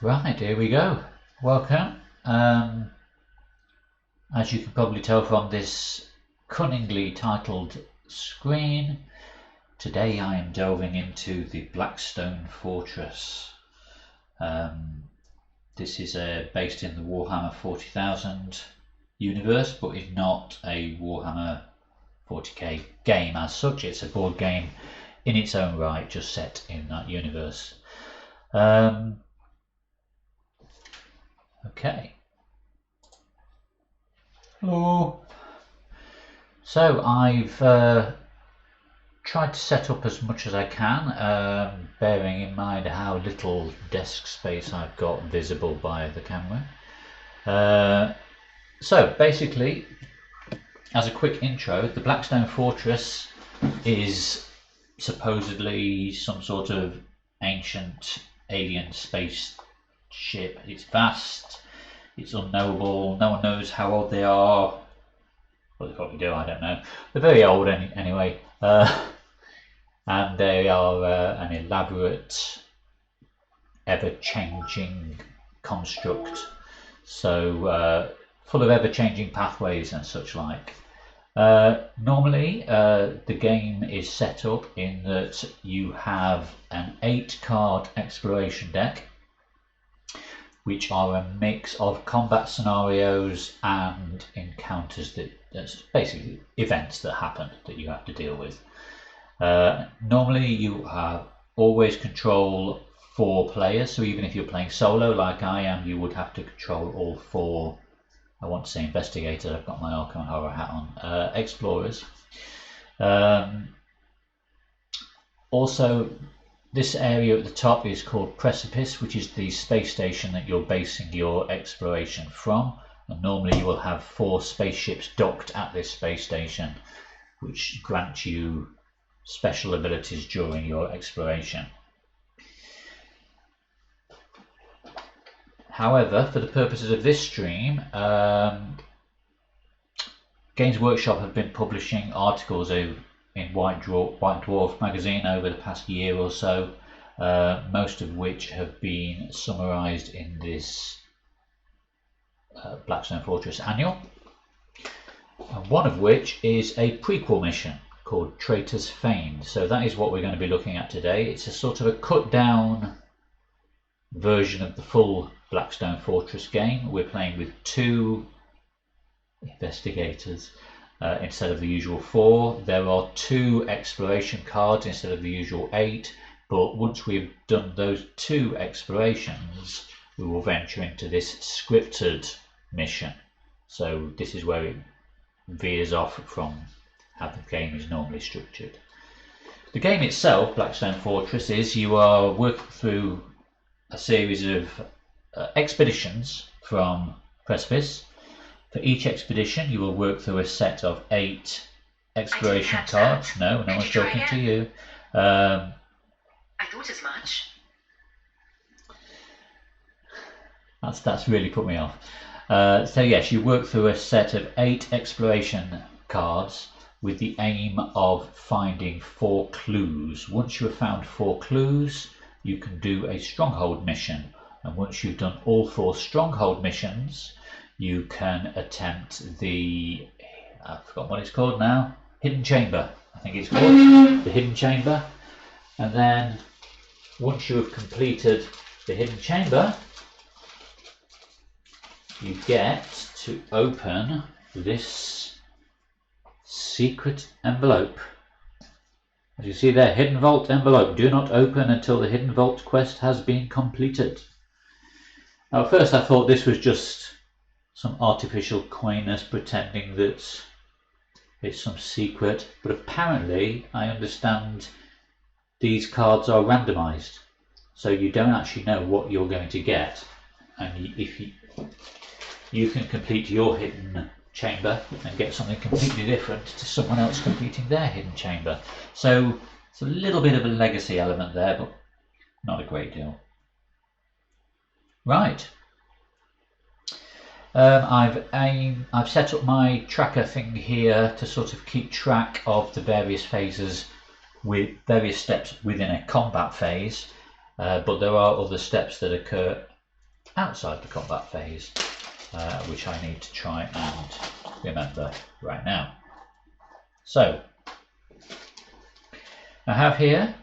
Right, here we go. Welcome. As you can probably tell from this cunningly titled screen, today I am delving into the Blackstone Fortress. This is based in the Warhammer 40,000 universe, but is not a Warhammer 40k game as such. It's a board game in its own right, just set in that universe. Okay. Hello. So I've tried to set up as much as I can, bearing in mind how little desk space I've got visible by the camera. So basically, as a quick intro, the Blackstone Fortress is supposedly some sort of ancient alien space ship. It's vast, it's unknowable, no one knows how old they are. Well, they probably do, I don't know. They're very old anyway. And they are an elaborate, ever-changing construct. So full of ever-changing pathways and such like. Normally, the game is set up in that you have an 8-card exploration deck, which are a mix of combat scenarios and encounters that's basically events that happen that you have to deal with. Normally you always control 4 players, so even if you're playing solo like I am, you would have to control all 4, I want to say investigators, I've got my Arkham Horror hat on, explorers. Also, this area at the top is called Precipice, which is the space station that you're basing your exploration from. And normally you will have 4 spaceships docked at this space station, which grant you special abilities during your exploration. However, for the purposes of this stream, Games Workshop have been publishing articles in White Dwarf magazine over the past year or so, most of which have been summarised in this Blackstone Fortress annual, and one of which is a prequel mission called Traitor's Fane. So that is what we're going to be looking at today. It's a sort of a cut down version of the full Blackstone Fortress game. We're playing with 2 investigators instead of the usual 4. There are 2 exploration cards instead of the usual 8, but once we've done those 2 explorations, we will venture into this scripted mission. So this is where it veers off from how the game is normally structured. The game itself, Blackstone Fortress, is you are working through a series of expeditions from Precipice. For each expedition, you will work through a set of 8 exploration cards. No one's talking to you. I thought as much. That's really put me off. So yes, you work through a set of 8 exploration cards with the aim of finding 4 clues. Once you have found 4 clues, you can do a stronghold mission. And once you've done all 4 stronghold missions, you can attempt the, I've forgotten what it's called now, Hidden Chamber, I think it's called, the Hidden Chamber. And then once you have completed the Hidden Chamber, you get to open this secret envelope. As you see there, Hidden Vault envelope. Do not open until the Hidden Vault quest has been completed. Now, at first I thought this was just some artificial coyness pretending that it's some secret, but apparently I understand these cards are randomized, so you don't actually know what you're going to get, and if you can complete your hidden chamber and get something completely different to someone else completing their hidden chamber. So it's a little bit of a legacy element there, but not a great deal. Right. I've set up my tracker thing here to sort of keep track of the various phases with various steps within a combat phase, but there are other steps that occur outside the combat phase, which I need to try and remember right now. So, I have here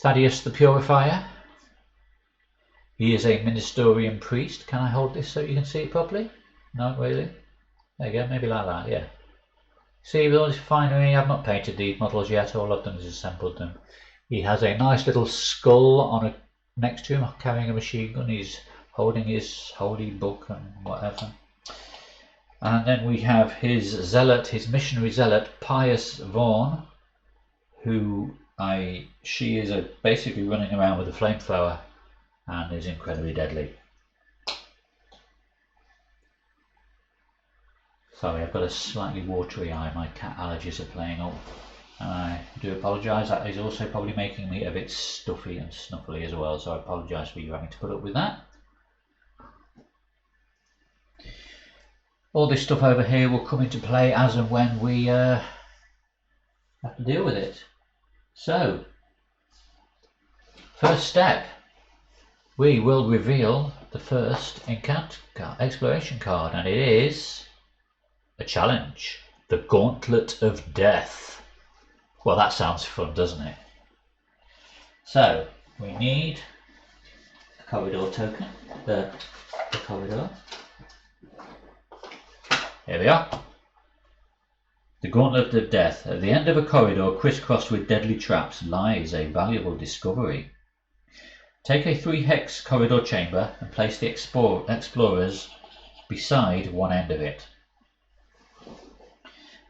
Thaddeus the Purifier. He is a Ministerian priest. Can I hold this so you can see it properly? No, really? There you go, maybe like that, yeah. See, with all this finery, I've not painted these models yet, all I've done is assembled them. He has a nice little skull on next to him, carrying a machine gun. He's holding his holy book and whatever. And then we have his zealot, his missionary zealot, Pius Vaughan, who she is basically running around with a flamethrower and is incredibly deadly. Sorry, I've got a slightly watery eye. My cat allergies are playing up. I do apologise. That is also probably making me a bit stuffy and snuffly as well, so I apologise for you having to put up with that. All this stuff over here will come into play as and when we have to deal with it. So, first step, we will reveal the first exploration card, and it is a challenge, the Gauntlet of Death. Well, that sounds fun, doesn't it? So, we need a corridor token, the corridor. Here we are. The Gauntlet of Death. At the end of a corridor crisscrossed with deadly traps lies a valuable discovery. Take a 3-hex corridor chamber and place the explorers beside one end of it.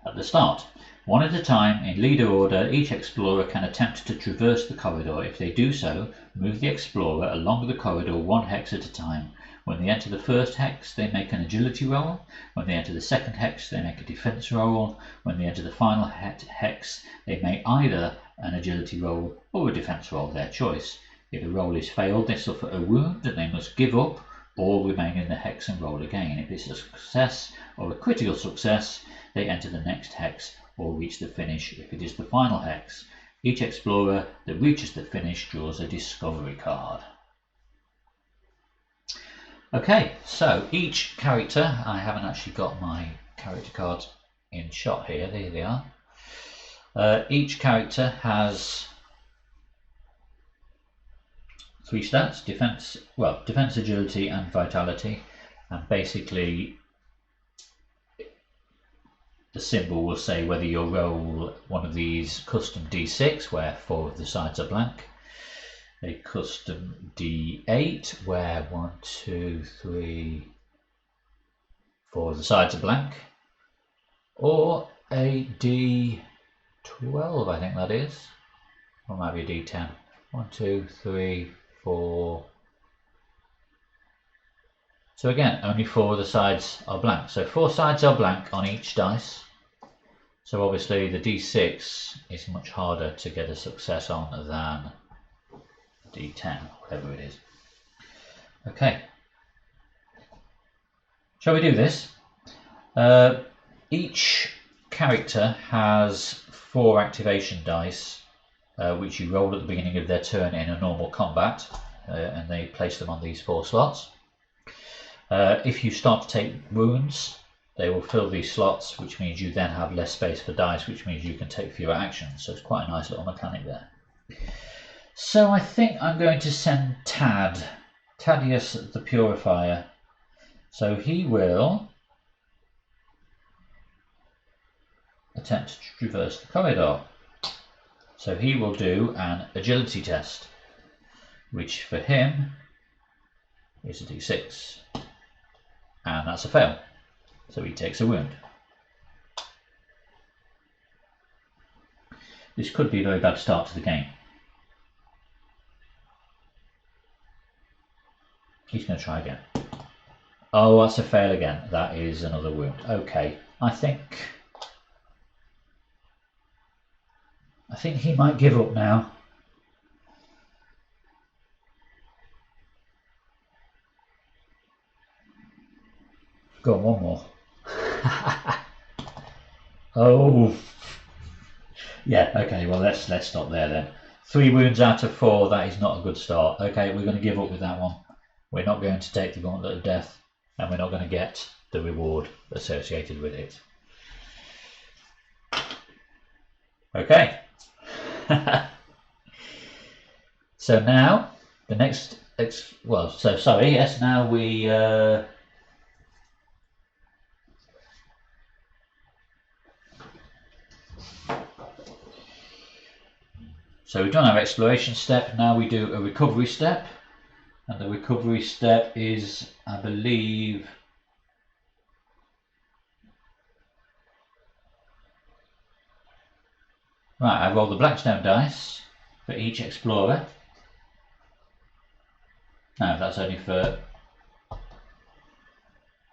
At the start, one at a time in leader order, each explorer can attempt to traverse the corridor. If they do so, move the explorer along the corridor 1 hex at a time. When they enter the first hex, they make an agility roll. When they enter the second hex, they make a defense roll. When they enter the final hex, they make either an agility roll or a defense roll, their choice. If the roll is failed, they suffer a wound and they must give up or remain in the hex and roll again. If it's a success or a critical success, they enter the next hex or reach the finish if it is the final hex. Each explorer that reaches the finish draws a discovery card. Okay, so each character, I haven't actually got my character cards in shot here, there they are. Each character has 3 stats, defense, agility and vitality, and basically the symbol will say whether you'll roll one of these custom D6 where 4 of the sides are blank, a custom D8 where 1, 2, 3, 4 of the sides are blank, or a D12 I think that is, or maybe a D10. 1, 2, 3, 4. So again, only 4 of the sides are blank. So 4 sides are blank on each dice. So obviously the D6 is much harder to get a success on than D10, whatever it is. Okay. Shall we do this? Each character has 4 activation dice, which you roll at the beginning of their turn in a normal combat, and they place them on these 4 slots. If you start to take wounds, they will fill these slots, which means you then have less space for dice, which means you can take fewer actions. So it's quite a nice little mechanic there. So I think I'm going to send Thaddeus the Purifier. So he will attempt to traverse the corridor. So he will do an agility test, which for him is a D6. And that's a fail. So he takes a wound. This could be a very bad start to the game. He's going to try again. Oh, that's a fail again. That is another wound. Okay, I think he might give up now. Go on, one more. Oh. Yeah, okay, well let's stop there then. 3 wounds out of 4, that is not a good start. Okay, we're going to give up with that one. we're not going to take the gauntlet of death, and we're not going to get the reward associated with it. Okay. So now the next now we so we've done our exploration step. Now we do a recovery step, and the recovery step is, I believe, right, I roll the Blackstone dice for each explorer. No, that's only for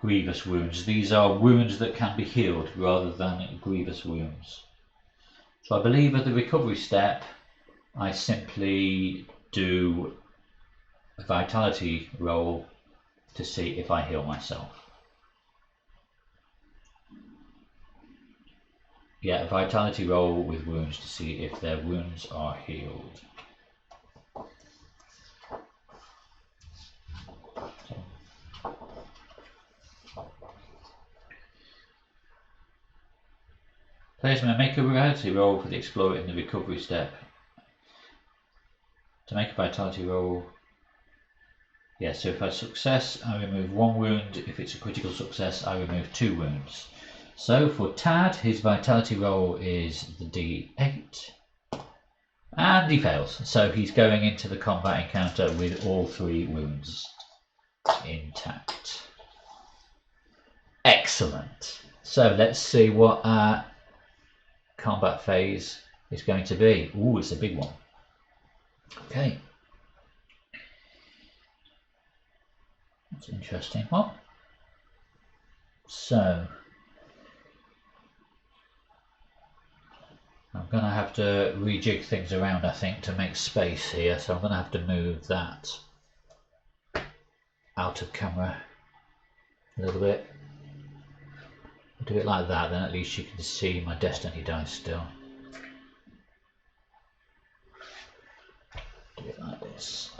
grievous wounds. These are wounds that can be healed rather than grievous wounds. So I believe at the recovery step, I simply do a vitality roll to see if I heal myself. Yeah, a vitality roll with wounds to see if their wounds are healed. Players may make a vitality roll for the explorer in the recovery step. To make a vitality roll, yeah, so if I success, I remove 1 wound. If it's a critical success, I remove 2 wounds. So for Tad, his vitality roll is the D8. And he fails. So he's going into the combat encounter with all 3 wounds intact. Excellent. So let's see what our combat phase is going to be. Ooh, it's a big one. Okay. That's an interesting one. So I'm going to have to rejig things around, I think, to make space here. So I'm going to have to move that out of camera a little bit. Do it like that, then at least you can see my destiny dice still. Do it like this.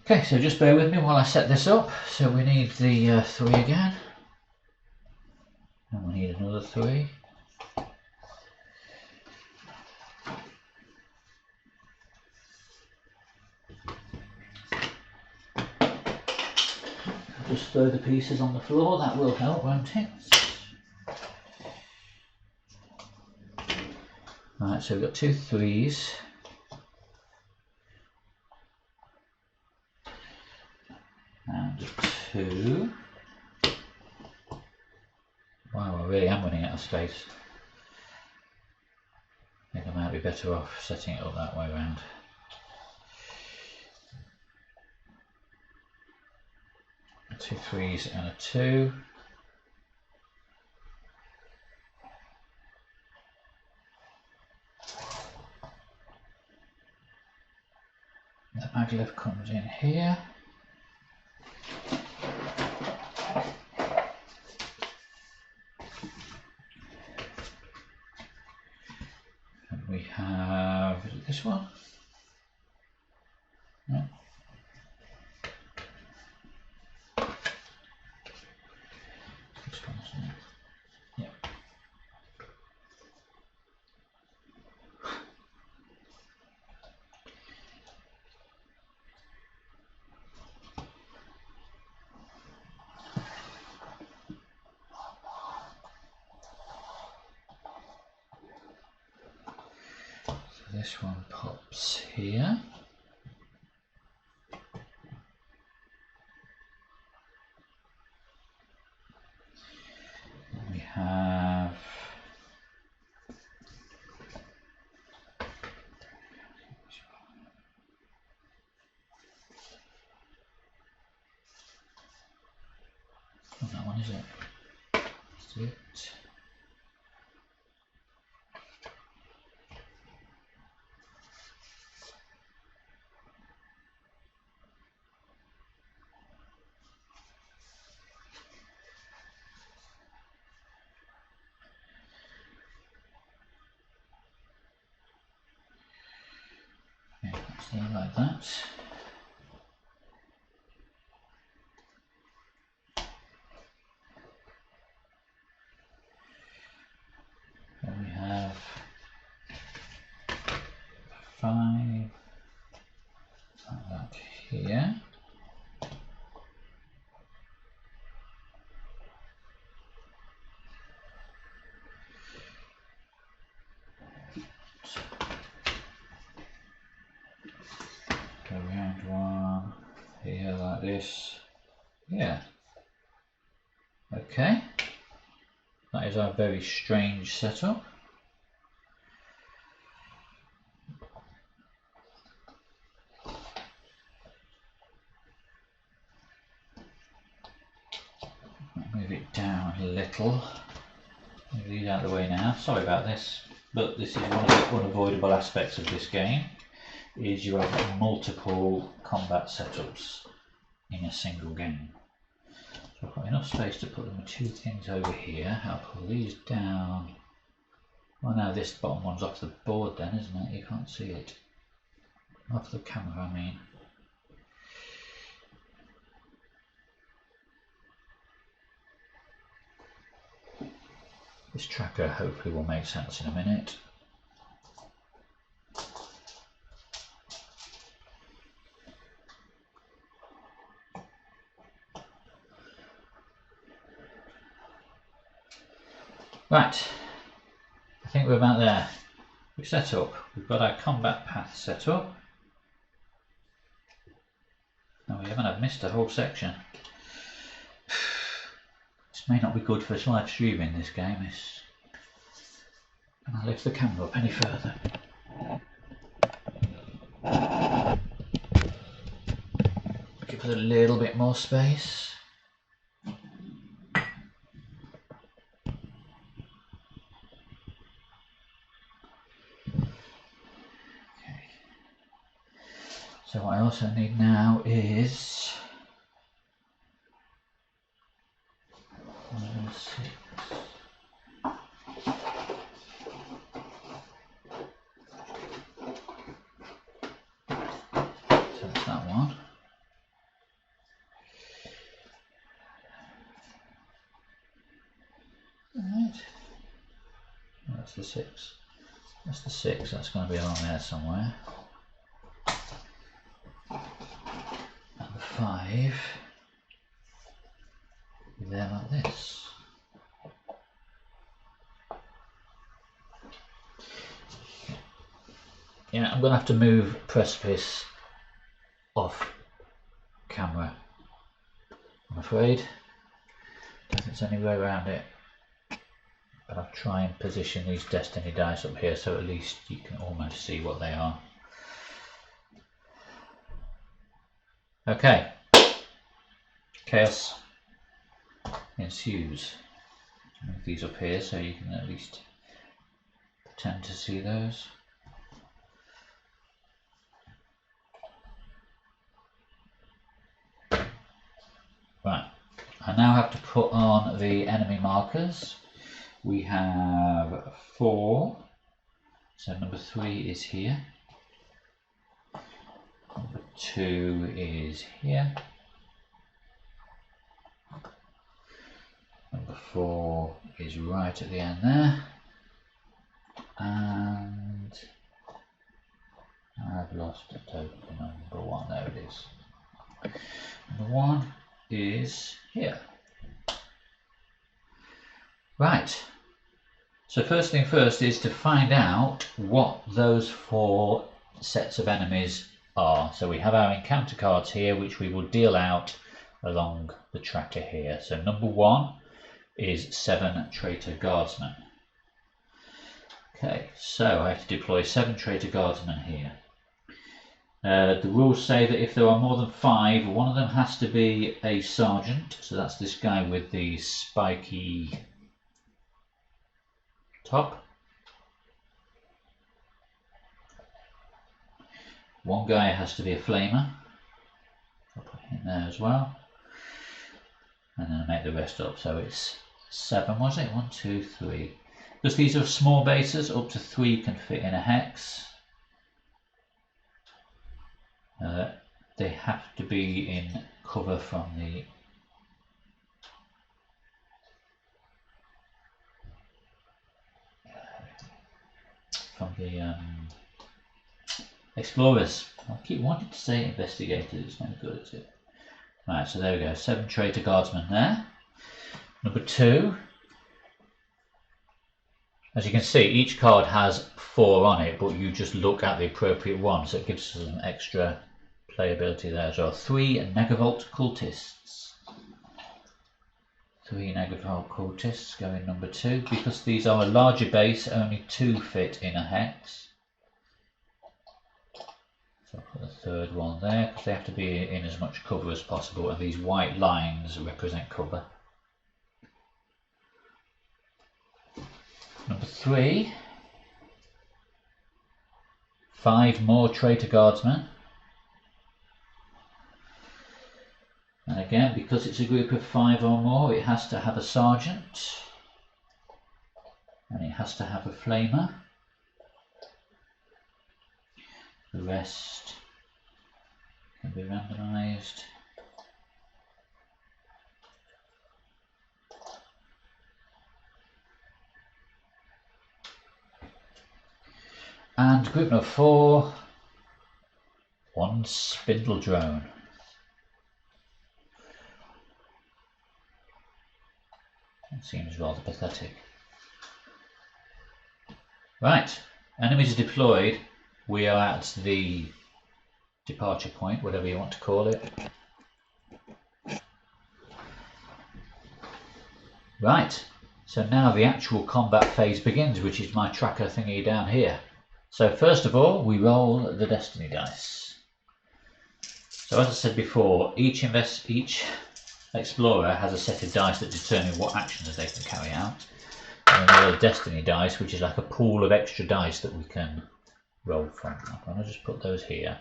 Okay, so just bear with me while I set this up. So we need the 3 again. And we need another 3. Just throw the pieces on the floor, that will help, won't it? Right, so we've got 2 3s. And 2. Wow, I really am running out of space. I think I might be better off setting it up that way around. Two 3s and a 2. The maglev comes in here. And we have, is it this one? No. This one, isn't it? Yep. So this one pops here. We have that one, is it? That's it. See, like that. Then we have 5 like that here. Go round one here like this. Yeah. Okay. That is our very strange setup. Move it down a little. Move these out of the way now. Sorry about this, but this is one of the unavoidable aspects of this game. Is you have multiple combat setups in a single game. So I've got enough space to put the 2 things over here. I'll pull these down. Well, now this bottom one's off the board then, isn't it? You can't see it. Off the camera, I mean. This tracker hopefully will make sense in a minute. Right, I think we're about there. We've set up, we've got our combat path set up. No, we haven't missed a whole section. This may not be good for live streaming, this game. Can I lift the camera up any further? Give it a little bit more space. So what I also need now is 6. So that's that one. Right. That's the 6. That's the 6. That's going to be along there somewhere. 5 there like this. Yeah, I'm going to have to move Precipice off camera, I'm afraid. Don't think there's any way around it, but I'll try and position these Destiny dice up here so at least you can almost see what they are. Okay, chaos ensues. Move these up here so you can at least pretend to see those. Right, I now have to put on the enemy markers. We have 4, so number 3 is here. Number 2 is here. Number 4 is right at the end there. And I've lost a total number 1, there it is. Number 1 is here. Right. So first thing first is to find out what those 4 sets of enemies are. So we have our encounter cards here, which we will deal out along the tracker here. So number 1 is 7 traitor guardsmen. Okay, so I have to deploy 7 traitor guardsmen here. The rules say that if there are more than 5, one of them has to be a sergeant. So that's this guy with the spiky top. One guy has to be a flamer. I'll put him there as well. And then I make the rest up. So it's 7, was it? 1, 2, 3. Because these are small bases, up to 3 can fit in a hex. They have to be in cover from the explorers. I keep wanting to say investigators, it's no good, is it? Right, so there we go, 7 traitor guardsmen there. Number 2. As you can see, each card has 4 on it, but you just look at the appropriate one, so it gives us some extra playability there as well. 3 Negavolt cultists. 3 Negavolt cultists go in number 2. Because these are a larger base, only 2 fit in a hex. So I'll put the 3rd one there, because they have to be in as much cover as possible, and these white lines represent cover. Number 3, 5 more traitor guardsmen. And again, because it's a group of 5 or more, it has to have a sergeant. And it has to have a flamer. The rest can be randomised. And group number 4, 1 spindle drone. That seems rather pathetic. Right, enemies are deployed. We are at the departure point, whatever you want to call it. Right, so now the actual combat phase begins, which is my tracker thingy down here. So first of all, we roll the destiny dice. So as I said before, each explorer has a set of dice that determine what actions they can carry out. And another destiny dice, which is like a pool of extra dice that we can roll from. I'm going to just put those here.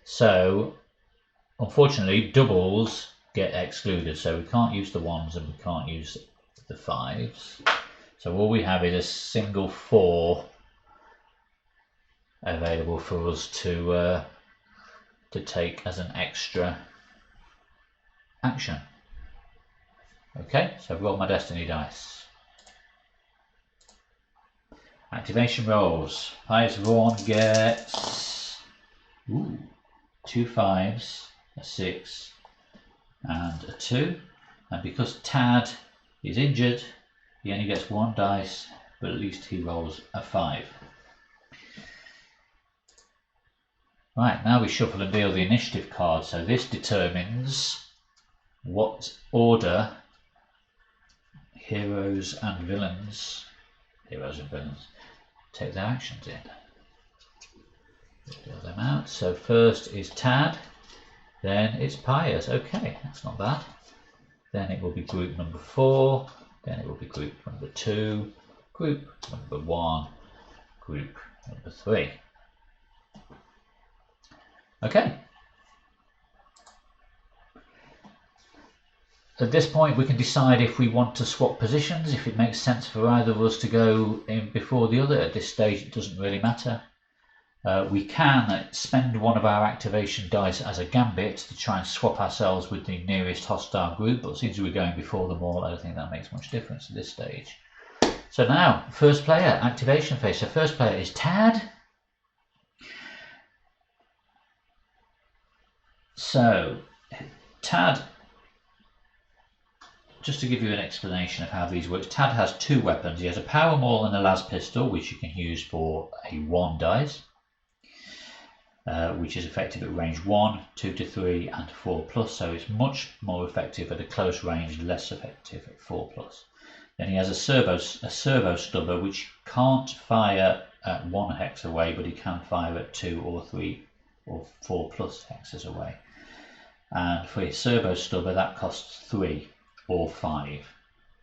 So unfortunately, doubles get excluded. So we can't use the 1s and we can't use the 5s. So all we have is a single 4 available for us to take as an extra action. Okay, so I've rolled my destiny dice. Activation rolls. Highest one gets 2 5s, a 6, and a 2. And because Tad is injured, he only gets 1 dice, but at least he rolls a 5. Right, now we shuffle and deal the initiative card. So this determines what order heroes and villains take their actions in. Deal them out. So first is Tad, then it's Pius. Okay, that's not bad. Then it will be group number 4, then it will be group number 2, group number 1, group number 3. Okay. At this point we can decide if we want to swap positions, if it makes sense for either of us to go in before the other. At this stage it doesn't really matter. We can spend one of our activation dice as a gambit to try and swap ourselves with the nearest hostile group, but since we're going before them all, I don't think that makes much difference at this stage. So now, first player, activation phase. So first player is Tad. So, Tad, just to give you an explanation of how these work, Tad has 2 weapons. He has a power maul and a las pistol, which you can use for a 1 dice, which is effective at range 1, 2 to 3, and 4+. So it's much more effective at a close range, less effective at 4+. Then he has a servo stubber, which can't fire at 1 hex away, but he can fire at 2 or 3 or 4+ hexes away. And for his servo stubber, that costs 3 or 5.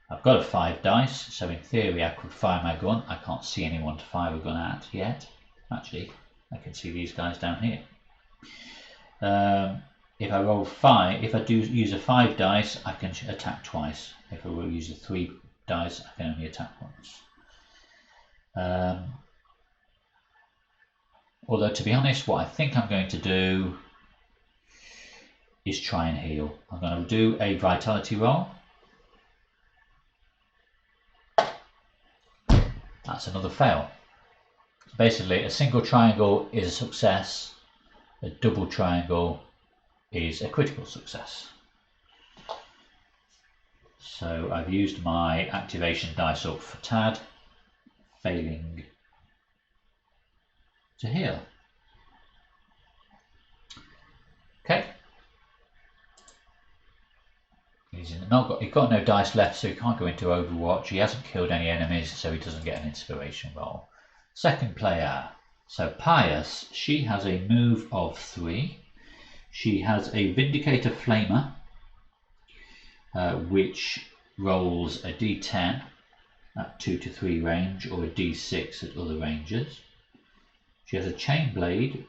I've got a 5 dice, so in theory I could fire my gun. I can't see anyone to fire a gun at yet. Actually, I can see these guys down here. If I roll 5, if I do use a 5 dice, I can attack twice. If I will use a 3 dice, I can only attack once. Although to be honest, what I think I'm going to do is try and heal. I'm going to do a vitality roll. That's another fail. Basically, a single triangle is a success, a double triangle is a critical success. So I've used my activation dice up for Tad, failing to heal. Okay. He's got no dice left, so he can't go into Overwatch. He hasn't killed any enemies, so he doesn't get an inspiration roll. Second player, so Pius, she has a move of 3. She has a Vindicator Flamer, which rolls a d10 at 2 to 3 range, or a d6 at other ranges. She has a Chain Blade,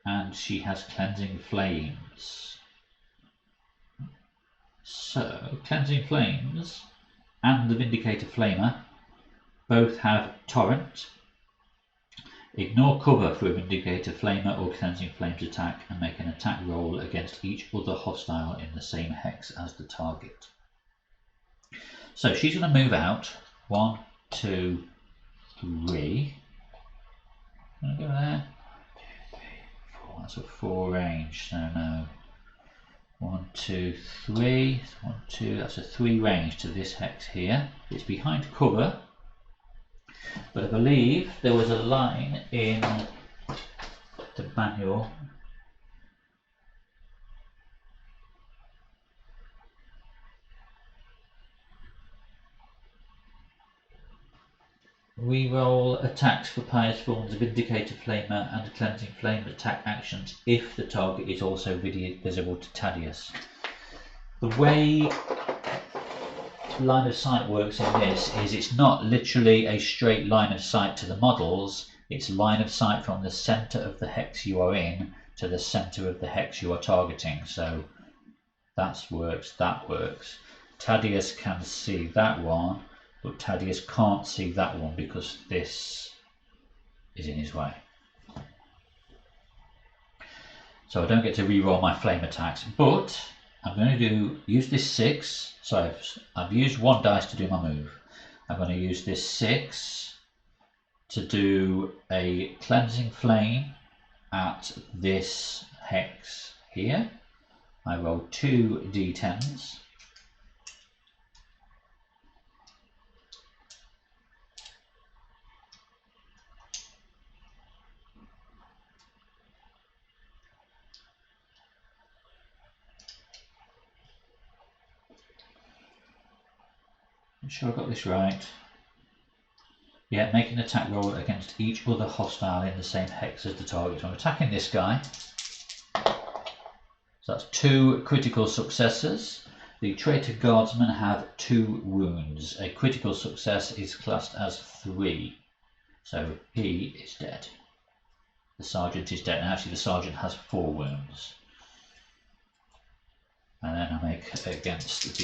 and she has Cleansing Flames. So, Cleansing Flames and the Vindicator Flamer both have Torrent. Ignore cover for a Vindicator Flamer or Cleansing Flames attack and make an attack roll against each other hostile in the same hex as the target. So she's going to move out. 1, 2, 3. I'm going to go there. 2, 3, 4. That's a 4 range, so no. 1, 2, 3. 1, 2. That's a 3 range to this hex here. It's behind cover. But I believe there was a line in the manual reroll attacks for Pious Thorns, a Vindicator Flamer and a Cleansing Flame attack actions if the target is also visible to Thaddeus. The way line of sight works in this is it's not literally a straight line of sight to the models, it's line of sight from the center of the hex you are in to the center of the hex you are targeting. So that works. Thaddeus can see that one, but Thaddeus can't see that one because this is in his way. So I don't get to re-roll my flame attacks, but I'm going to use this 6. So I've used 1 dice to do my move. I'm going to use this 6 to do a Cleansing Flame at this hex here. I roll 2 d10s. I'm sure I got this right. Yeah, make an attack roll against each other hostile in the same hex as the target. So I'm attacking this guy. So that's 2 critical successes. The Traitor Guardsmen have 2 wounds. A critical success is classed as 3. So he is dead. The Sergeant is dead. And actually the Sergeant has 4 wounds. And then I make against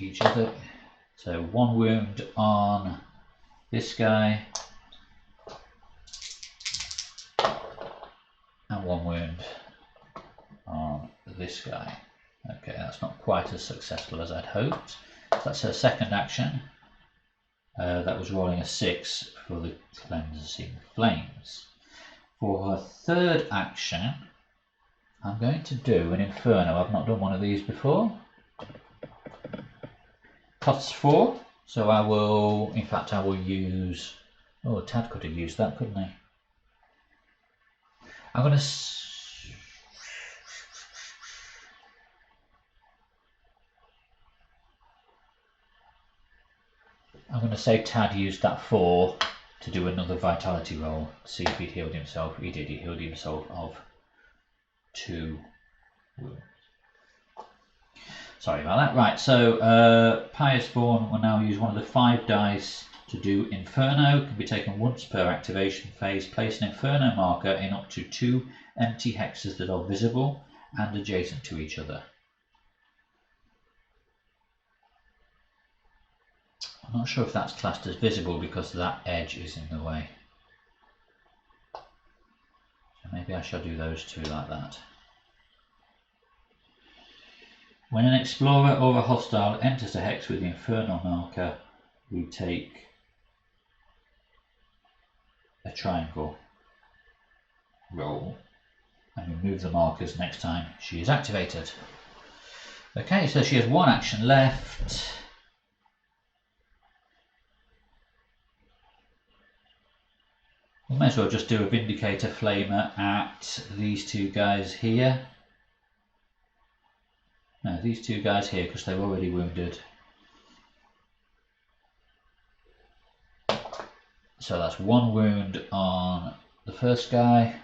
each other. So 1 wound on this guy, and 1 wound on this guy. Okay, that's not quite as successful as I'd hoped. So that's her second action. That was rolling a 6 for the Cleansing Flames. For her third action, I'm going to do an Inferno. I've not done one of these before. Costs 4, so I will, in fact I will use, oh Tad could have used that, couldn't he? I'm going to say Tad used that 4 to do another vitality roll, to see if he'd healed himself. He did, he healed himself of 2 wounds. Sorry about that. Right, so Pious Thorn will now use one of the 5 dice to do Inferno. Can be taken once per activation phase. Place an Inferno marker in up to 2 empty hexes that are visible and adjacent to each other. I'm not sure if that's classed as visible because that edge is in the way. So maybe I shall do those 2 like that. When an explorer or a hostile enters a hex with the infernal marker, we take a triangle roll and remove the markers next time she is activated. Okay, so she has one action left. We may as well just do a Vindicator Flamer at these two guys here. No, these two guys here because they're already wounded. So that's one wound on the first guy.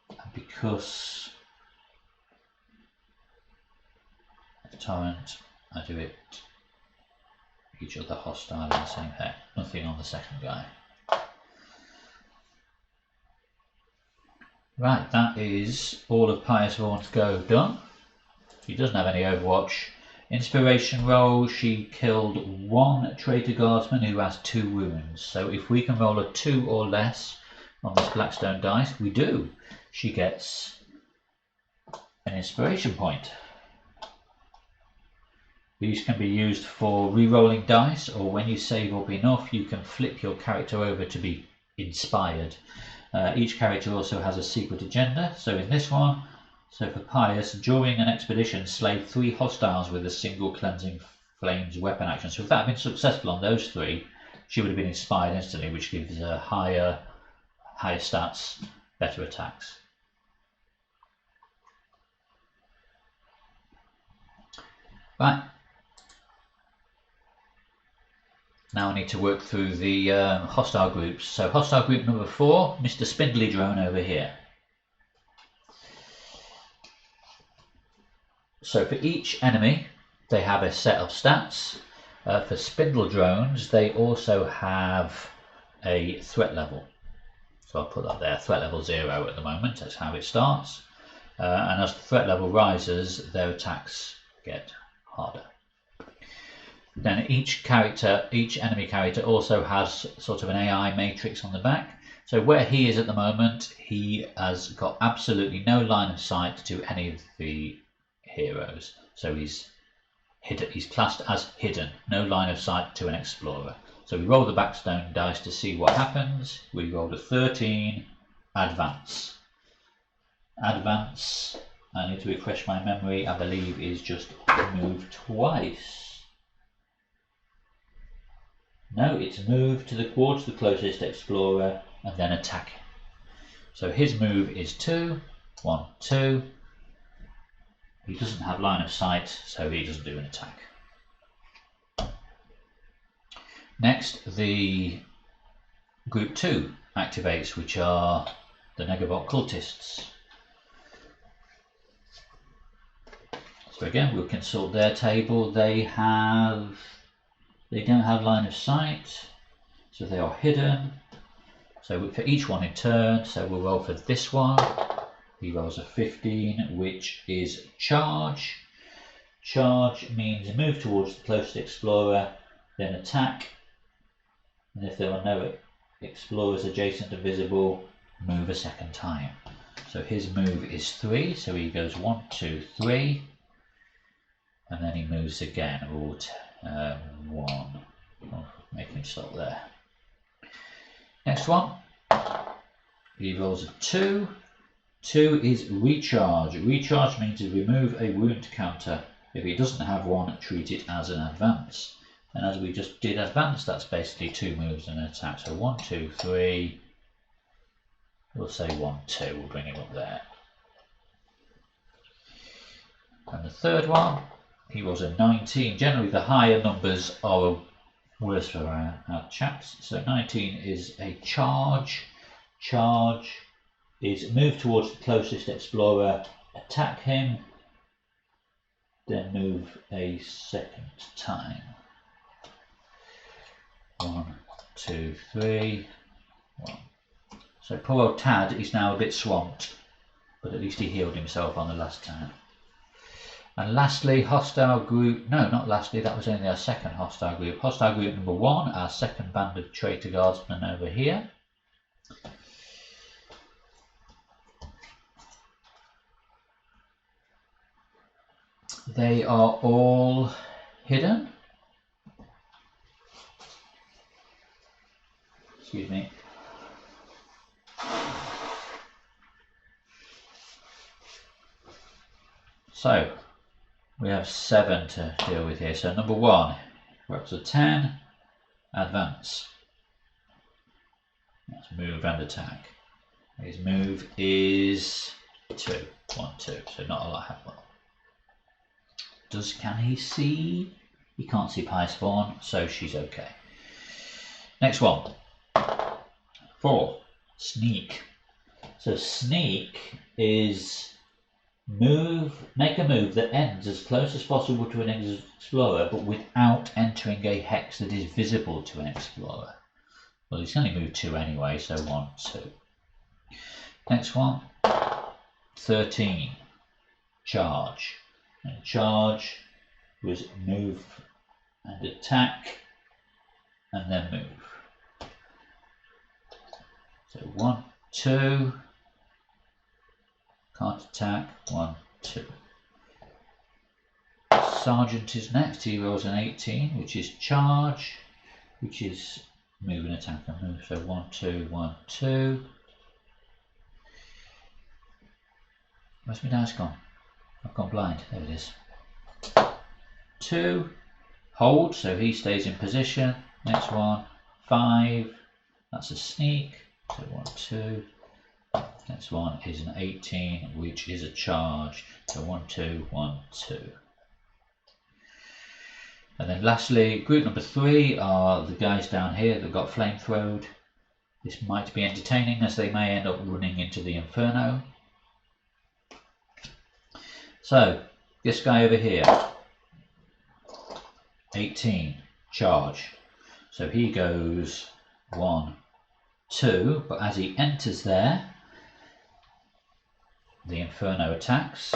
And because of torrent, I do it each other hostile in the same hex. Nothing on the second guy. Right, that is all of Pious Vaughn's go done. She doesn't have any Overwatch. Inspiration roll, she killed one traitor guardsman who has 2 wounds. So if we can roll a 2 or less on this Blackstone dice, we do. She gets an inspiration point. These can be used for re-rolling dice, or when you save up enough you can flip your character over to be inspired. Each character also has a secret agenda, so in this one, so for Pious, during an expedition slay 3 hostiles with a single cleansing flames weapon action. So if that had been successful on those 3, she would have been inspired instantly, which gives her higher stats, better attacks. Right. Now I need to work through the hostile groups. So hostile group number 4, Mr. Spindly Drone over here. So for each enemy, they have a set of stats. For Spindle Drones, they also have a threat level. So I'll put that there, threat level 0 at the moment, that's how it starts. And as the threat level rises, their attacks get harder. Then each enemy character also has sort of an AI matrix on the back. So where he is at the moment, he has got absolutely no line of sight to any of the heroes. So he's classed as hidden, no line of sight to an explorer. So we roll the Blackstone dice to see what happens. We rolled a 13, advance. Advance, I need to refresh my memory, I believe is just move twice. No, it's move towards the closest explorer and then attack. So his move is 2, 1, 2. He doesn't have line of sight, so he doesn't do an attack. Next, the group 2 activates, which are the Negabot cultists. So again, we'll consult their table. They don't have line of sight, so they are hidden. So for each one in turn, so we'll roll for this one. He rolls a 15, which is charge. Charge means move towards the closest explorer, then attack. And if there are no explorers adjacent or visible, move a second time. So his move is 3, so he goes 1, 2, 3. And then he moves again. 1. Oh, make him stop there. Next one. He rolls a 2. 2 is recharge. Recharge means to remove a wound counter. If he doesn't have one, treat it as an advance. And as we just did advance, that's basically 2 moves and an attack. So 1, 2, 3. We'll say 1, 2. We'll bring him up there. And the third one, he rolls a 19. Generally, the higher numbers are worse for our chaps. So 19 is a charge. Charge is move towards the closest explorer, attack him, then move a second time. 1, 2, 3, 1. So poor old Tad is now a bit swamped, but at least he healed himself on the last turn. And lastly, hostile group, no, not lastly, that was only our second hostile group. Hostile group number 1, our second band of traitor guardsmen over here. they are all hidden. Excuse me. So we have 7 to deal with here. So number 1, we're up to 10, advance. Let's move and attack. His move is 2, 1, 2. So not a lot happening. Can he see? He can't see Pious Fawn, so she's okay. Next one. 4, sneak. So sneak is make a move that ends as close as possible to an explorer, but without entering a hex that is visible to an explorer. Well, he's only moved 2 anyway, so 1, 2. Next one. 13, charge. And charge was move and attack, and then move. So 1, 2, can't attack, 1, 2. Sergeant is next. He rolls an 18, which is charge, which is move and attack and move. So 1, 2, 1, 2. Where's my dice gone? I've gone blind. There it is. 2, hold, so he stays in position. Next one, 5, that's a sneak. So 1, 2. Next one is an 18, which is a charge. So 1, 2, 1, 2. And then lastly, group number 3 are the guys down here that got flamethrowed. This might be entertaining as they may end up running into the Inferno. So, this guy over here, 18, charge. So he goes 1, 2, but as he enters there, the Inferno attacks,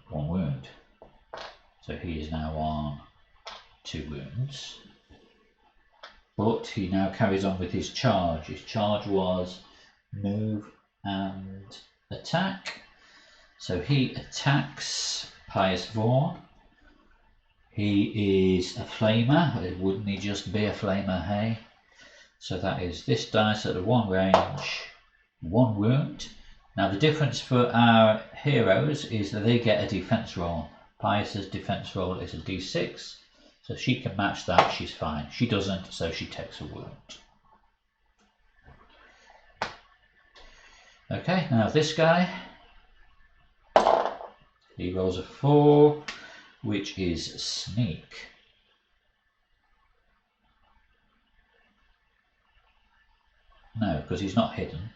1 wound. So he is now on 2 wounds. But he now carries on with his charge. His charge was move and attack. So he attacks Pious Vaughn. He is a flamer. Wouldn't he just be a flamer, hey? So that is this dice at a 1 range, 1 wound. Now the difference for our heroes is that they get a defense roll. Pious's defense roll is a d6. So she can match that, she's fine. She doesn't, so she takes a wound. Okay, now this guy. He rolls a 4, which is sneak. No, because he's not hidden.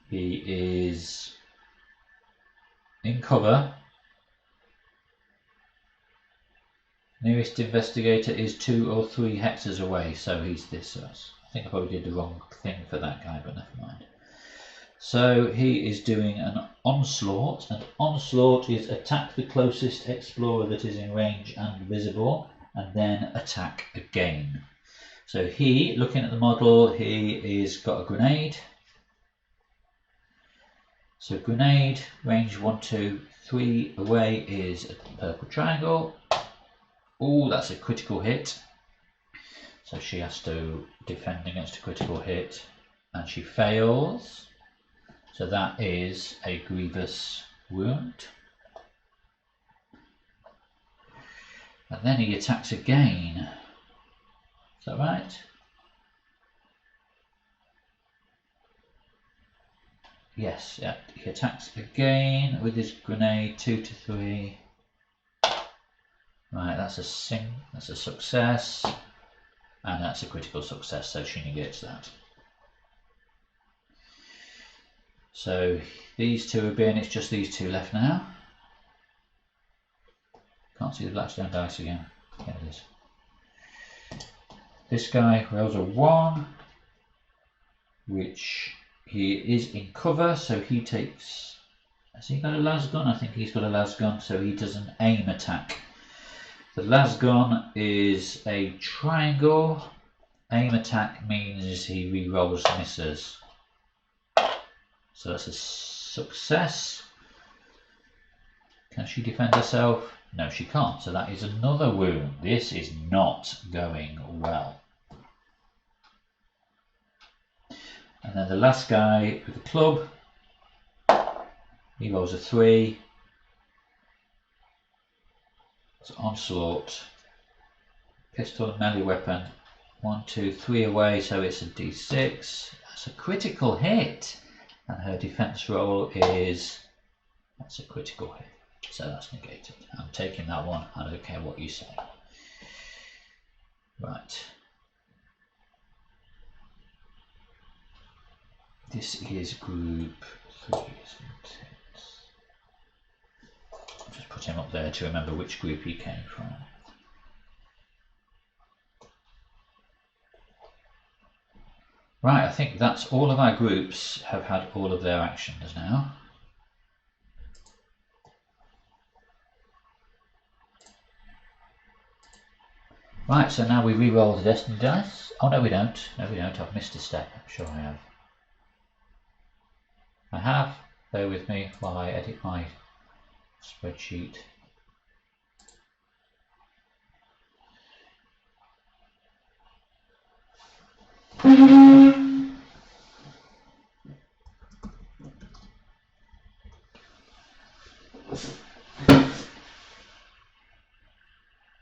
He is in cover. Nearest investigator is 2 or 3 hexes away, so he's this. I think I probably did the wrong thing for that guy, but never mind. So he is doing an onslaught, and onslaught is attack the closest explorer that is in range and visible, and then attack again. So he, looking at the model, he is got a grenade. So grenade, range 1, 2, 3 away is a purple triangle. Oh, that's a critical hit. So she has to defend against a critical hit, and she fails. So that is a grievous wound. And then he attacks again. Is that right? Yes, yeah. He attacks again with his grenade, 2 to 3. Right, that's a success. And that's a critical success, so she negates that. So these 2 have been, it's just these 2 left now. Can't see the Blackstone dice again. There it is. This guy rolls a 1, which he is in cover, so he takes... Has he got a las gun? I think he's got a las gun, so he does an aim attack. The las gun is a triangle. Aim attack means he re-rolls misses. So that's a success. Can she defend herself? No, she can't. So that is another wound. This is not going well. And then the last guy with the club, he rolls a 3. It's onslaught. Pistol and melee weapon. 1, 2, 3 away, so it's a d6. That's a critical hit. And her defense roll is... That's a critical hit. So that's negated. I'm taking that one. I don't care what you say. Right. This is group 3, isn't it? I'll just put him up there to remember which group he came from. Right, I think that's all of our groups have had all of their actions now. Right, so now we re-roll the destiny dice. Oh no we don't, no we don't, I've missed a step, I'm sure I have. I have, bear with me while I edit my spreadsheet.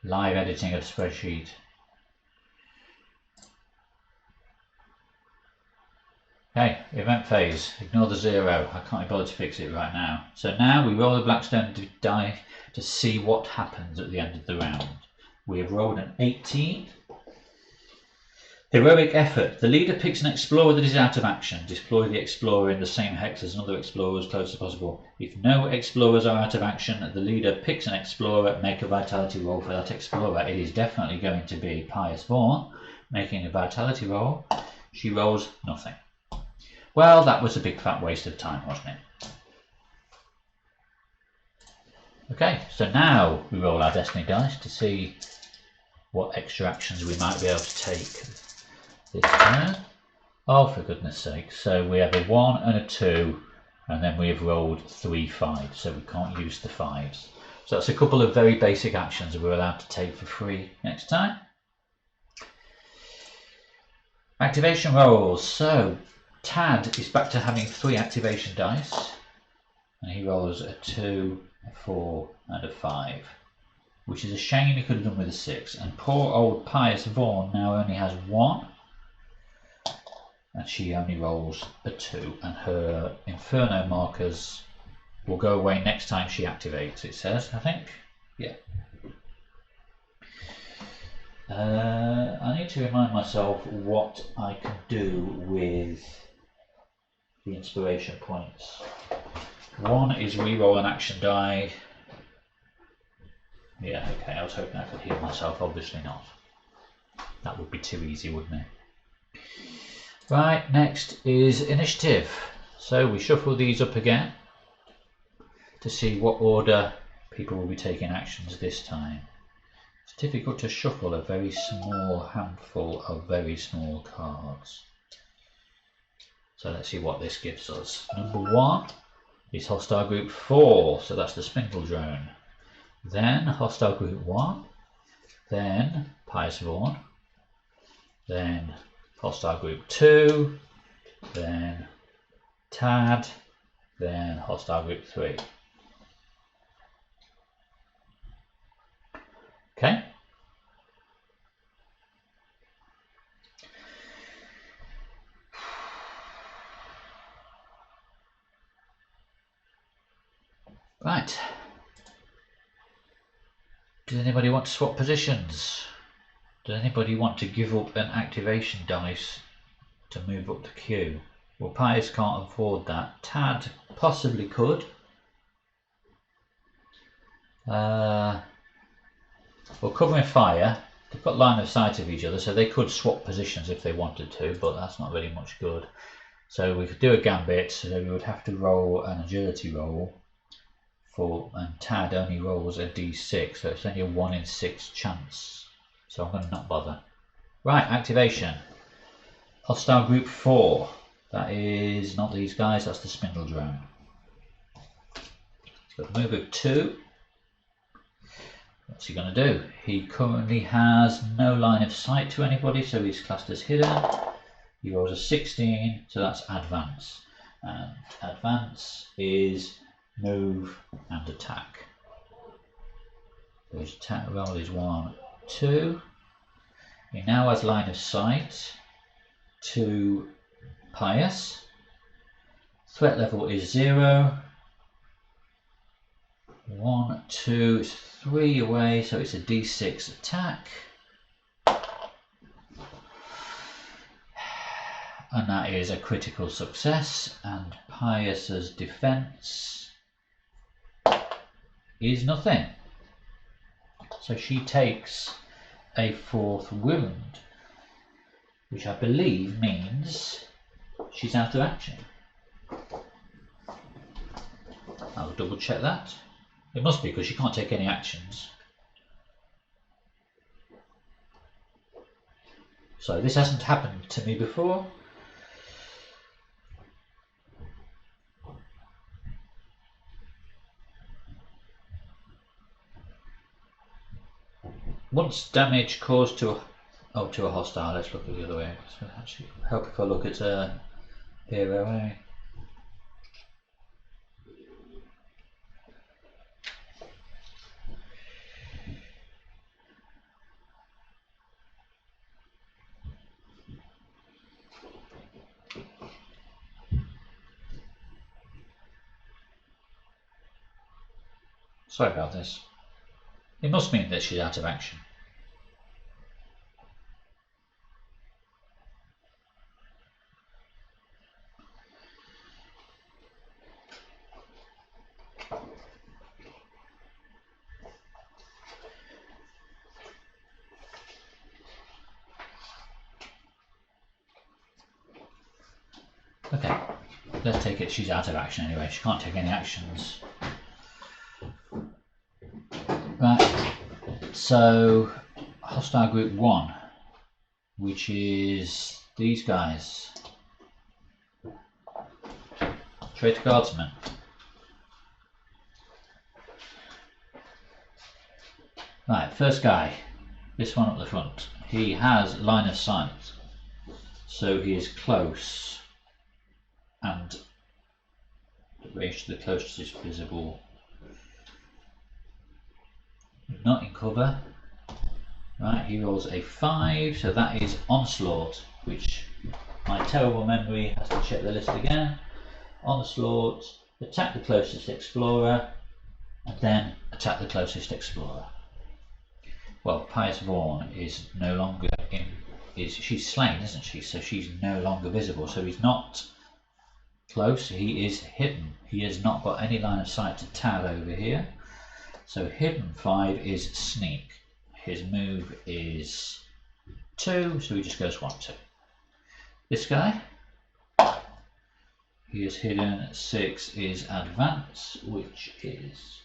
Live editing of spreadsheet. Okay, event phase. Ignore the 0. I can't be bothered to fix it right now. So now we roll the Blackstone die to see what happens at the end of the round. We have rolled an 18. Heroic effort. The leader picks an explorer that is out of action. Deploy the explorer in the same hex as another explorer as close as possible. If no explorers are out of action, the leader picks an explorer, make a vitality roll for that explorer. It is definitely going to be Pious Vaughn making a vitality roll. She rolls nothing. Well, that was a big fat waste of time, wasn't it? Okay, so now we roll our destiny dice to see what extra actions we might be able to take this turn. Oh, for goodness sake. So we have a 1 and a 2, and then we have rolled 3 5s, so we can't use the 5s. So that's a couple of very basic actions that we're allowed to take for free next time. Activation rolls. So Tad is back to having 3 activation dice, and he rolls a 2, a 4 and a 5, which is a shame he could have done with a 6. And poor old Pious Vaughn now only has 1, and she only rolls a 2, and her Inferno markers will go away next time she activates, it says, I think. Yeah. I need to remind myself what I can do with the inspiration points. One is re-roll an action die. Yeah, okay, I was hoping I could heal myself, obviously not. That would be too easy, wouldn't it? Right, next is initiative. So we shuffle these up again to see what order people will be taking actions this time. It's difficult to shuffle a very small handful of very small cards. So let's see what this gives us. Number 1 is Hostile Group 4, so that's the Spindle Drone. Then Hostile Group 1, then Pious Vaughn, then Hostile Group 2, then Tad, then Hostile Group 3. Okay. Right. Does anybody want to swap positions? Does anybody want to give up an activation dice to move up the queue? Well, Pious can't afford that. Tad possibly could. Well, covering fire, they've got line of sight of each other, so they could swap positions if they wanted to, but that's not really much good. So we could do a gambit, so we would have to roll an agility roll. And Tad only rolls a d6, so it's only a 1 in 6 chance. So I'm going to not bother. Right, activation. Hostile Group 4. That is not these guys, that's the Spindle Drone. It's got a move of 2, What's he going to do? He currently has no line of sight to anybody, so he's classed as hidden. He rolls a 16, so that's advance. And advance is move and attack. So his attack roll is 1, 2. He now has line of sight to Pious. Threat level is 0. 1, 2, 3 away, so it's a d6 attack. And that is a critical success, and Pious's defense is nothing. So she takes a 4th wound, which I believe means she's out of action. I'll double check that. It must be, because she can't take any actions. So this hasn't happened to me before. Once damage caused to a hostile, let's look at the other way. So actually help if I look at hero A. Sorry about this. It must mean that she's out of action. Okay, let's take it she's out of action anyway. She can't take any actions. Right, so hostile group 1, which is these guys. Traitor Guardsmen. Right, first guy, this one up the front. He has line of sight, so he is close, and the range to the closest is visible. Not in cover. Right, he rolls a 5, so that is onslaught, which my terrible memory has to check the list again. Onslaught, attack the closest explorer, and then attack the closest explorer. Well, Pious Vaughn is no longer she's slain, isn't she? So she's no longer visible, so he's not close, he is hidden. He has not got any line of sight to Tad over here. So hidden 5 is sneak. His move is 2, so he just goes 1, 2. This guy, he is hidden. 6 is advance, which is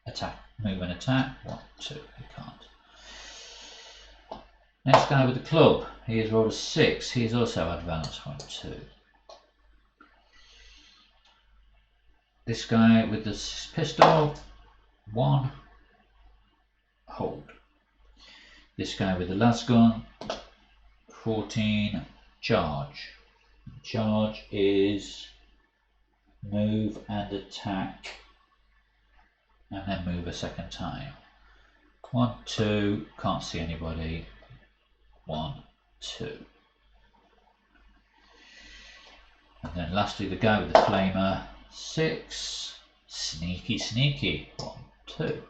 attack, move and attack. 1, 2, he can't. Next guy with the club, he has rolled a 6, he is also advanced. 1, 2. This guy with the pistol, 1, hold. This guy with the las gun, 14, charge. Charge is move and attack, and then move a second time. 1, 2, can't see anybody. 1, 2. And then lastly the guy with the flamer, 6, sneaky, sneaky. 1, 2.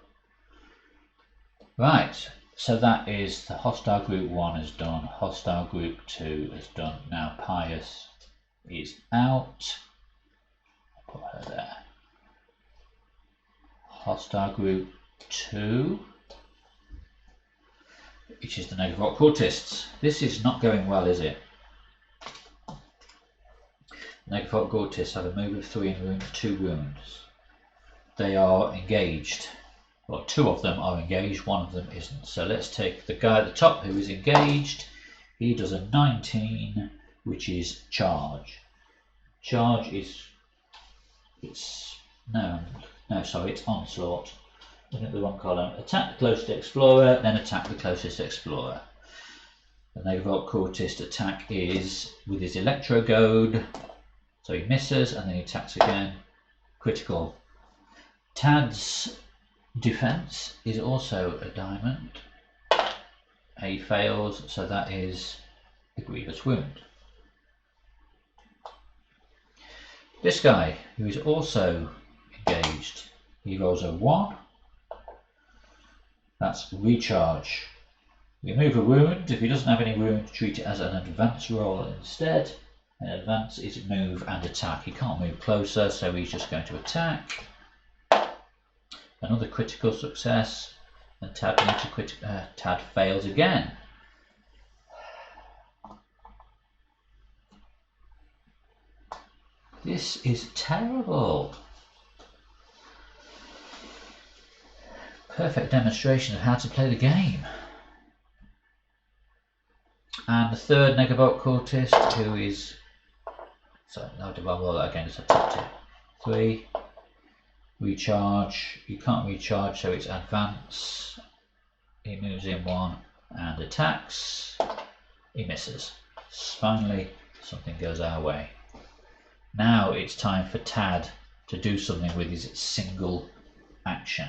Right, so that is the hostile group 1 is done, hostile group 2 is done. Now Pious is out. I'll put her there. Hostile group 2, which is the Negative Cultists. This is not going well, is it? Negative Cultists have a move of 3 and 2 wounds. They are engaged. Well, 2 of them are engaged, 1 of them isn't. So let's take the guy at the top who is engaged. He does a 19, which is charge. Charge is, it's onslaught. looking at the wrong column. Attack the closest explorer, then attack the closest explorer. The Negavolt Cultist attack is with his Electro Goad, so he misses and then he attacks again. Critical. Tad's defense is also a diamond. He fails, so that is a grievous wound. This guy, who is also engaged, he rolls a 1. That's recharge. Remove a wound. If he doesn't have any wound, treat it as an advance roll instead. And advance is move and attack. He can't move closer, so he's just going to attack. Another critical success, and Tad fails again. This is terrible. Perfect demonstration of how to play the game. And the third Negavolt Cultist, who is... So, no, I'll roll that again, just attack 2. 3. Recharge. You can't recharge, so it's advance. He moves in 1 and attacks. He misses. Finally, something goes our way. Now it's time for Tad to do something with his single action.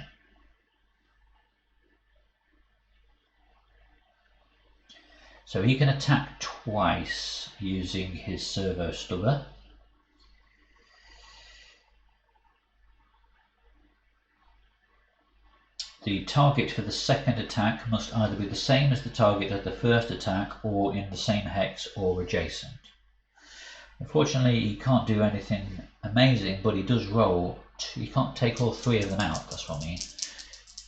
So he can attack twice using his Servo Stubber. The target for the second attack must either be the same as the target of the first attack or in the same hex or adjacent. Unfortunately, he can't do anything amazing, but he does roll. He can't take all 3 of them out, that's what I mean.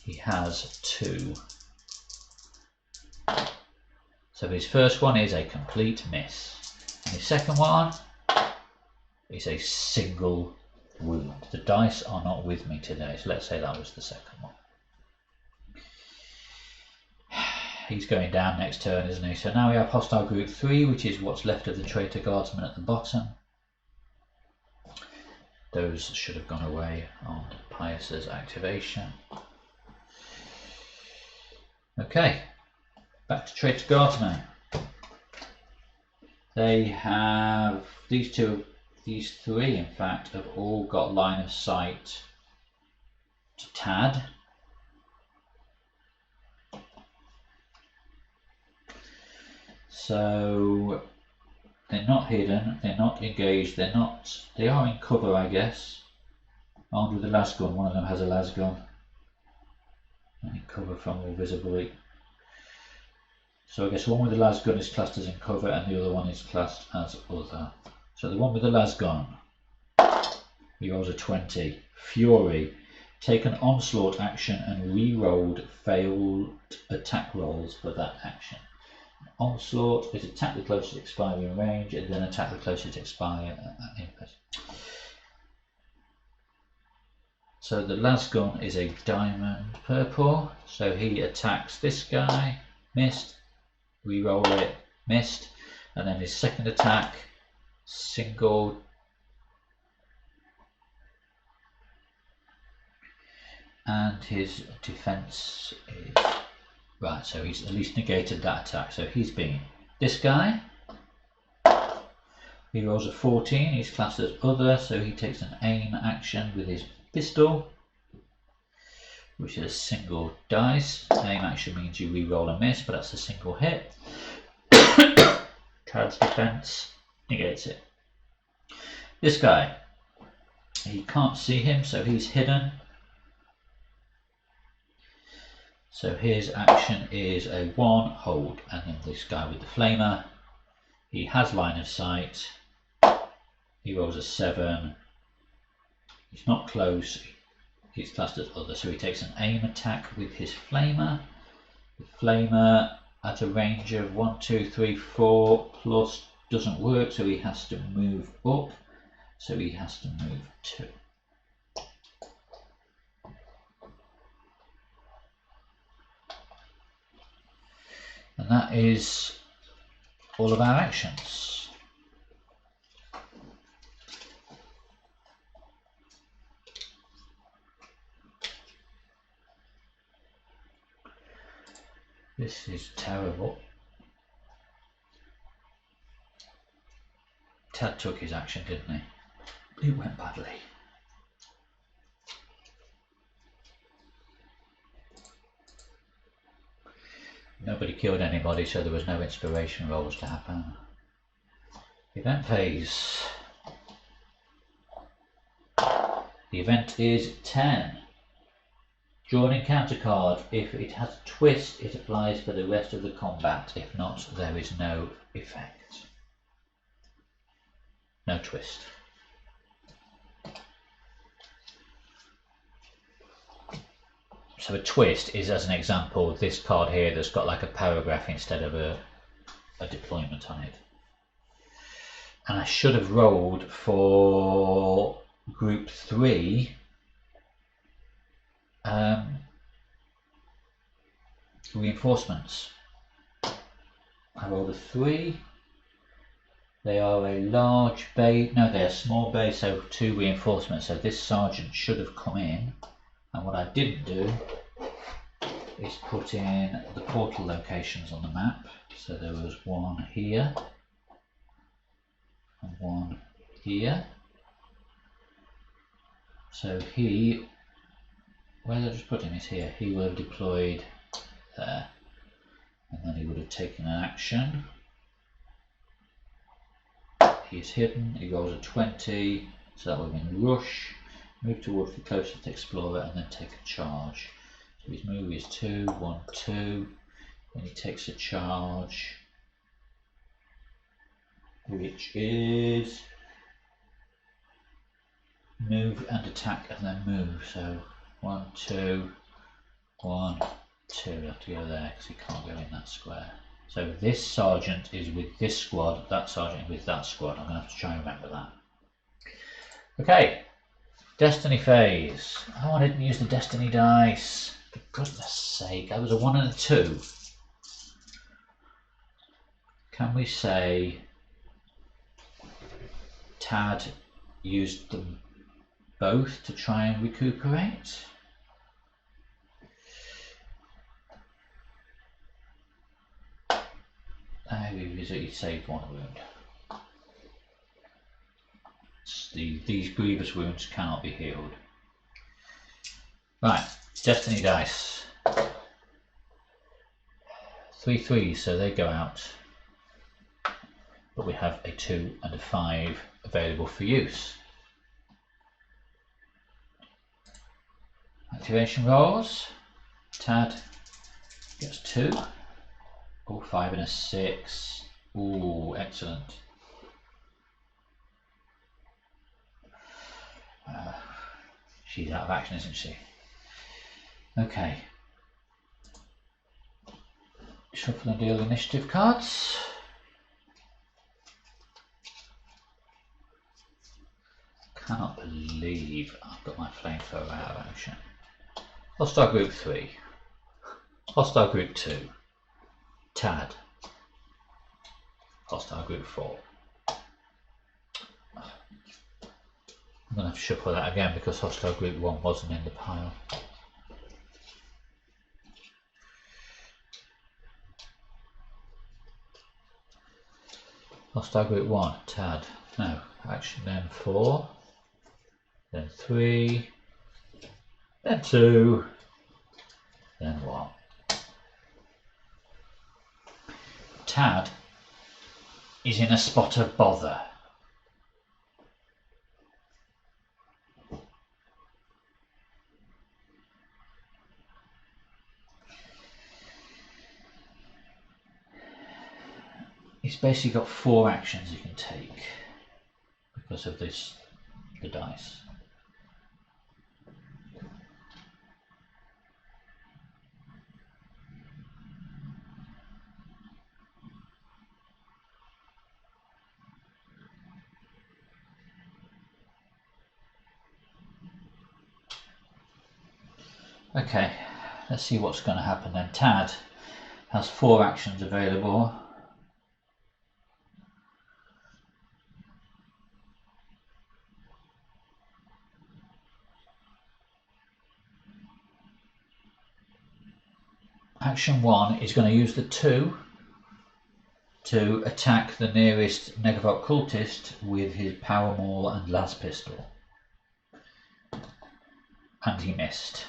He has 2. So his first one is a complete miss. And his second one is a single wound. The dice are not with me today, so let's say that was the second one. He's going down next turn, isn't he? So now we have Hostile Group 3, which is what's left of the Traitor Guardsmen at the bottom. Those should have gone away on Pius's activation. Okay, back to Traitor Guardsmen. They have, these 3 in fact, have all got line of sight to Tad. So they're not hidden, they're not engaged, they are in cover, I guess. Armed with a las gun, one of them has a las gun. And in cover from all visibly. So I guess one with the las gun is classed as in cover and the other one is classed as other. So the one with the las gun, he rolls a 20. Fury. Take an onslaught action and re-rolled failed attack rolls for that action. Onslaught is attack the closest expiring range and then attack the closest expiring input. So the las gun is a diamond purple, so he attacks this guy, missed, re-roll it, missed, and then his second attack, single, and his defense is... Right, so he's at least negated that attack. So he's been this guy. He rolls a 14. He's classed as other, so he takes an aim action with his pistol, which is a single dice. Aim action means you re-roll a miss, but that's a single hit. Tad's defense negates it. This guy, he can't see him, so he's hidden. So his action is a 1, hold, and then this guy with the flamer, he has line of sight, he rolls a 7, he's not close, he's classed as other, so he takes an aim attack with his flamer. The flamer at a range of 1, 2, 3, 4 plus doesn't work, so he has to move up, so he has to move 2. And that is all of our actions. This is terrible. Tad took his action, didn't he? It went badly. Nobody killed anybody, so there was no inspiration rolls to happen. Event phase. The event is 10. Draw an encounter card. If it has a twist, it applies for the rest of the combat. If not, there is no effect. No twist. So a twist is, as an example, this card here that's got like a paragraph instead of a deployment on it. And I should have rolled for group 3 reinforcements. I rolled a 3. They are a large bay, no, they're a small bay, so 2 reinforcements. So this sergeant should have come in, and what I didn't do is put in the portal locations on the map. So there was one here and one here. So he, where did I just put him? Is here. He would have deployed there, and then he would have taken an action. He's hidden, he rolls a 20, so that would have been rush, move towards the closest explorer and then take a charge. So his move is 2, 1, 2, then he takes a charge, which is move and attack and then move. So 1, 2, 1, 2, you have to go there because he can't go in that square. So this sergeant is with this squad, that sergeant is with that squad. I'm going to have to try and remember that. Okay, Destiny phase. Oh, I didn't use the Destiny dice. For goodness sake, that was a 1 and a 2. Can we say Tad used them both to try and recuperate? He saved 1 wound. These grievous wounds cannot be healed. Right, Destiny dice. 3 3s, so they go out. But we have a 2 and a 5 available for use. Activation rolls. Tad gets 2. Oh, 5 and a 6. Ooh, excellent. She's out of action, isn't she? Okay. Shuffle and deal initiative cards. Cannot believe I've got my flamethrower out of action. Hostile group 3. Hostile group 2. Tad. Hostile group 4. I'm going to have to shuffle that again because hostile group 1 wasn't in the pile. Hostile group 1, Tad. No, action then 4, then 3, then 2, then 1. Tad is in a spot of bother. He's basically got 4 actions he can take because of this, the dice. Okay, let's see what's going to happen then. Tad has 4 actions available. Action 1 is going to use the 2 to attack the nearest Negavolt cultist with his power maul and las pistol. And he missed.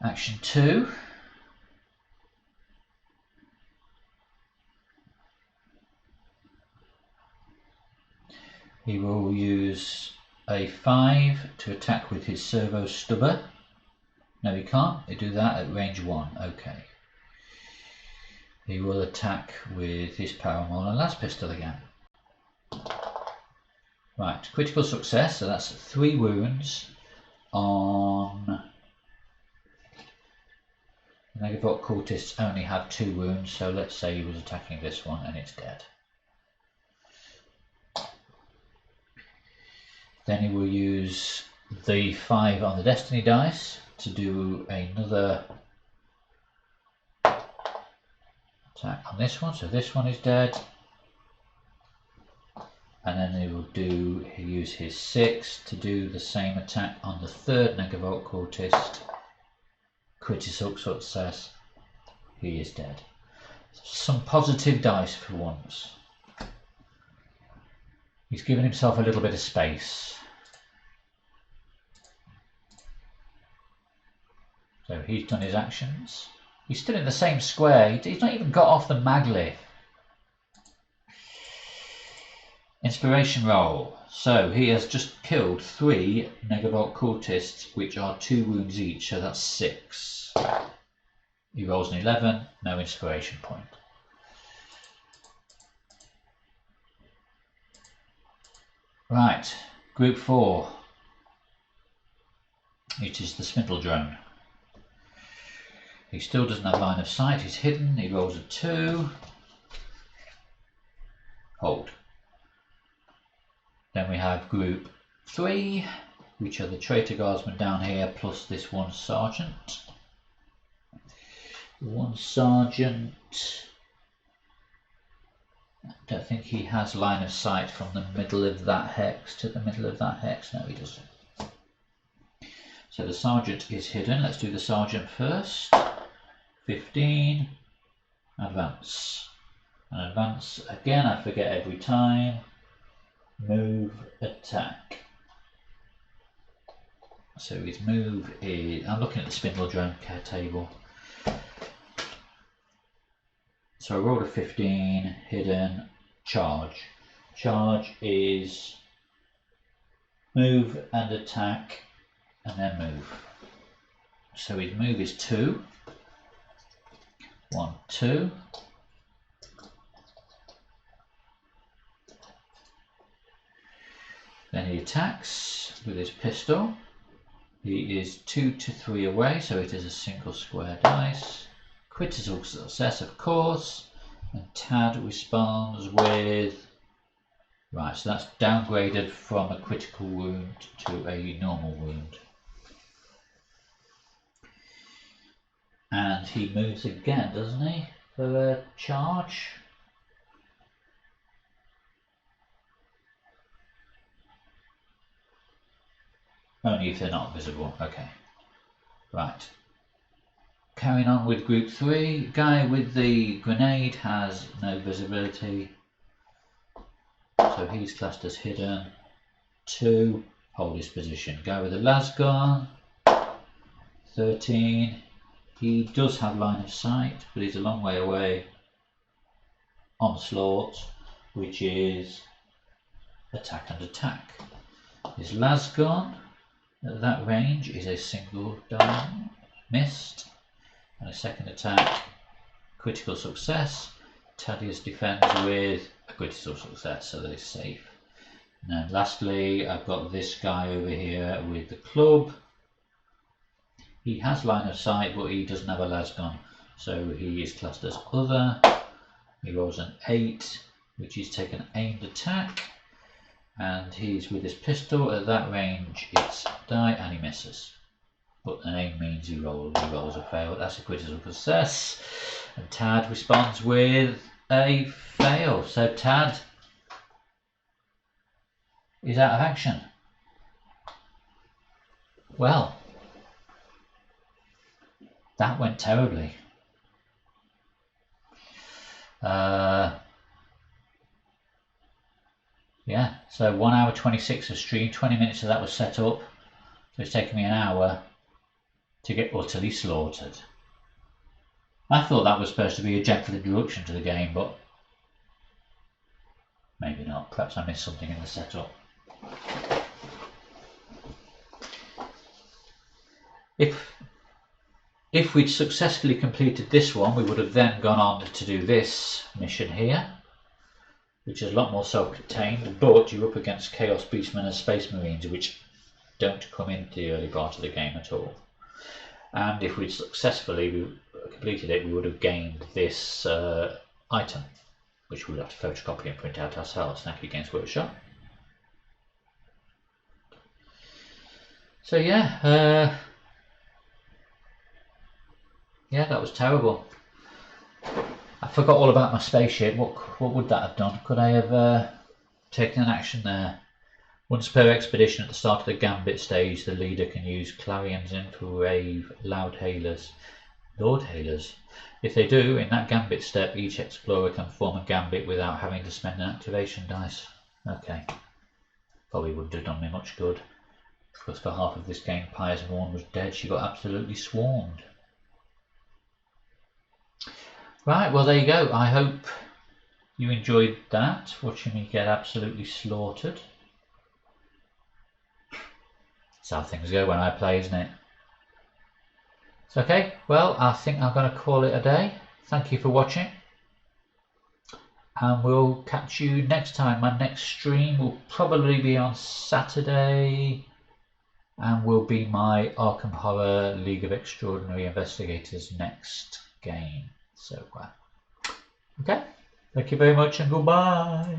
Action 2. He will use a 5 to attack with his servo stubber. No, he can't. They do that at range 1. Okay. He will attack with his power maul and las pistol again. Right, critical success, so that's 3 wounds on... Negavolt cultists only have 2 wounds, so let's say he was attacking this one and it's dead. Then he will use the 5 on the destiny dice to do another attack on this one, so this one is dead. And then he'll use his 6 to do the same attack on the 3rd Negavolt cultist. Critical success. He is dead. Some positive dice for once. He's given himself a little bit of space. So he's done his actions. He's still in the same square. He's not even got off the maglev. Inspiration roll. So he has just killed 3 Negavolt cultists, which are 2 wounds each, so that's 6. He rolls an 11, no inspiration point. Right, group 4. It is the spindle drone. He still doesn't have line of sight, he's hidden, he rolls a 2. Hold. Then we have group 3, which are the traitor guardsmen down here, plus this 1 sergeant. 1 sergeant. I don't think he has line of sight from the middle of that hex to the middle of that hex. No, he doesn't. So the sergeant is hidden. Let's do the sergeant first. 15. Advance. And advance again, I forget every time. Move, attack. So his move is, I'm looking at the spindle drone table. So I rolled a 15, hidden, charge. Charge is move and attack, and then move. So his move is 2. 1, 2. Then he attacks with his pistol. He is 2 to 3 away, so it is a single square dice. Critical success, of course. And Tad responds with... Right, so that's downgraded from a critical wound to a normal wound. And he moves again, doesn't he? For a charge. Only if they're not visible. Okay. Right. Carrying on with group 3. Guy with the grenade has no visibility. So he's classed as hidden. 2. Hold his position. Guy with the lasgun. 13. He does have line of sight, but he's a long way away. Onslaught, which is attack and attack. His lasgun at that range is a single die, missed, and a second attack, critical success. Thaddeus defends with a critical success, so that he's safe. And then lastly, I've got this guy over here with the club. He has line of sight, but he doesn't have a lasgun, so he is classed as other. He rolls an 8, which is taken aimed attack, and he's with his pistol. At that range, it's die, and he misses. But an aim means he rolls a fail. That's a critical success. And Tad responds with a fail. So Tad is out of action. Well, That went terribly. Yeah, so 1 hour 26 of stream, 20 minutes of that was set up. So it's taken me an hour to get utterly slaughtered. I thought that was supposed to be a gentle introduction to the game, but maybe not. Perhaps I missed something in the setup. If we'd successfully completed this one, we would have then gone on to do this mission here, which is a lot more self-contained, but you're up against Chaos Beastmen and Space Marines, which don't come into the early part of the game at all. And if we'd successfully completed it, we would have gained this item, which we would have to photocopy and print out ourselves. Thank you, Games Workshop. So yeah, that was terrible. I forgot all about my spaceship. What would that have done? Could I have taken an action there? Once per expedition at the start of the gambit stage, the leader can use clarions, infrared, loudhailers, lordhailers. If they do, in that gambit step, each explorer can form a gambit without having to spend an activation dice. Okay. Probably wouldn't have done me much good, because for half of this game, Piers Morn was dead. She got absolutely swarmed. Right, well there you go. I hope you enjoyed that, watching me get absolutely slaughtered. That's how things go when I play, isn't it? It's okay, well I think I'm going to call it a day. Thank you for watching, and we'll catch you next time. My next stream will probably be on Saturday, and will be my Arkham Horror League of Extraordinary Investigators next game. So, okay, thank you very much and goodbye.